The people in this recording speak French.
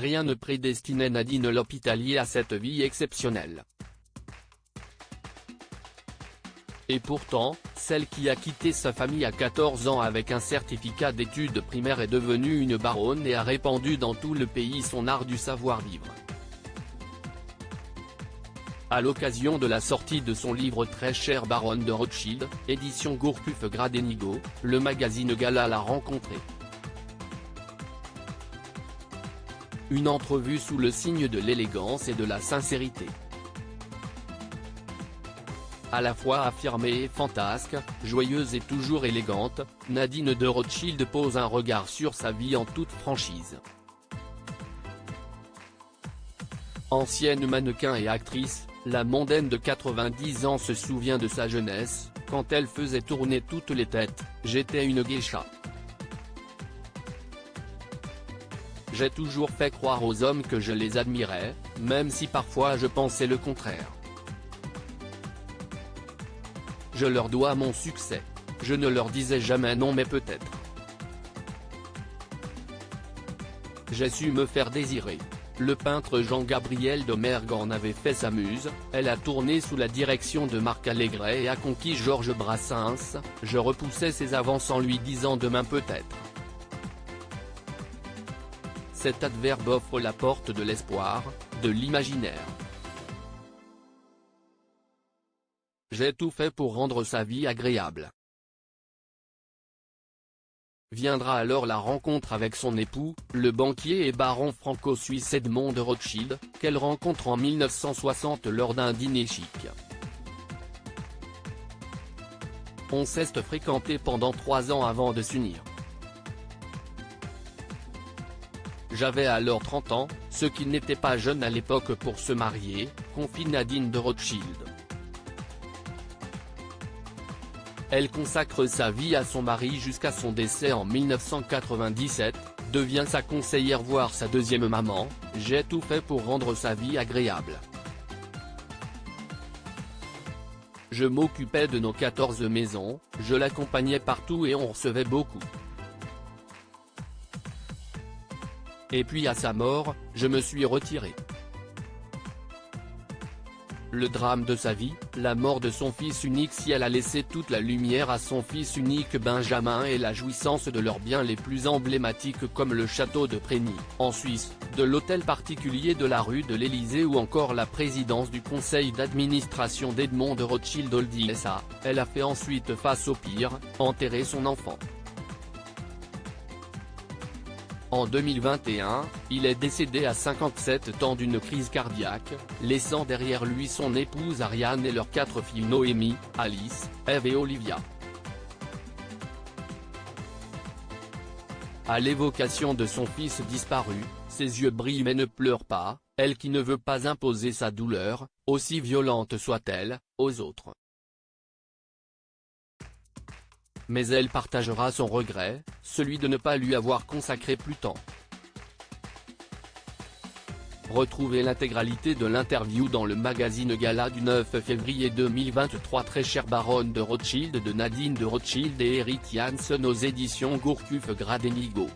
rien ne prédestinait Nadine l'Hospitalier à cette vie exceptionnelle. Et pourtant, celle qui a quitté sa famille à 14 ans avec un certificat d'études primaires est devenue une baronne et a répandu dans tout le pays son art du savoir-vivre. À l'occasion de la sortie de son livre Très chère baronne de Rothschild, édition Gourcuff Gradenigo, le magazine Gala l'a rencontrée. Une entrevue sous le signe de l'élégance et de la sincérité. À la fois affirmée et fantasque, joyeuse et toujours élégante, Nadine de Rothschild pose un regard sur sa vie en toute franchise. Ancienne mannequin et actrice, la mondaine de 90 ans se souvient de sa jeunesse, quand elle faisait tourner toutes les têtes, « J'étais une geisha. J'ai toujours fait croire aux hommes que je les admirais, même si parfois je pensais le contraire. Je leur dois mon succès. Je ne leur disais jamais non mais peut-être. J'ai su me faire désirer. Le peintre Jean-Gabriel Domergue en avait fait sa muse, elle a tourné sous la direction de Marc Allégret et a conquis Georges Brassens, je repoussais ses avances en lui disant demain peut-être. Cet adverbe offre la porte de l'espoir, de l'imaginaire. J'ai tout fait pour rendre sa vie agréable. Viendra alors la rencontre avec son époux, le banquier et baron franco-suisse Edmond de Rothschild, qu'elle rencontre en 1960 lors d'un dîner chic. On s'est fréquenté pendant 3 ans avant de s'unir. J'avais alors 30 ans, ce qui n'était pas jeune à l'époque pour se marier, confie Nadine de Rothschild. Elle consacre sa vie à son mari jusqu'à son décès en 1997, devient sa conseillère voire sa deuxième maman, j'ai tout fait pour rendre sa vie agréable. Je m'occupais de nos 14 maisons, je l'accompagnais partout et on recevait beaucoup. Et puis à sa mort, je me suis retiré. Le drame de sa vie, la mort de son fils unique. Si elle a laissé toute la lumière à son fils unique Benjamin et la jouissance de leurs biens les plus emblématiques comme le château de Prégny, en Suisse, de l'hôtel particulier de la rue de l'Élysée ou encore la présidence du conseil d'administration d'Edmond de Rothschild Holding SA, elle a fait ensuite face au pire, enterrer son enfant. En 2021, il est décédé à 57 ans d'une crise cardiaque, laissant derrière lui son épouse Ariane et leurs 4 filles Noémie, Alice, Ève et Olivia. À l'évocation de son fils disparu, ses yeux brillent mais ne pleure pas, elle qui ne veut pas imposer sa douleur, aussi violente soit-elle, aux autres. Mais elle partagera son regret, celui de ne pas lui avoir consacré plus de temps. Retrouvez l'intégralité de l'interview dans le magazine Gala du 9 février 2023. Très chère baronne de Rothschild de Nadine de Rothschild et Eric Janssen aux éditions Gourcuff Gradenigo.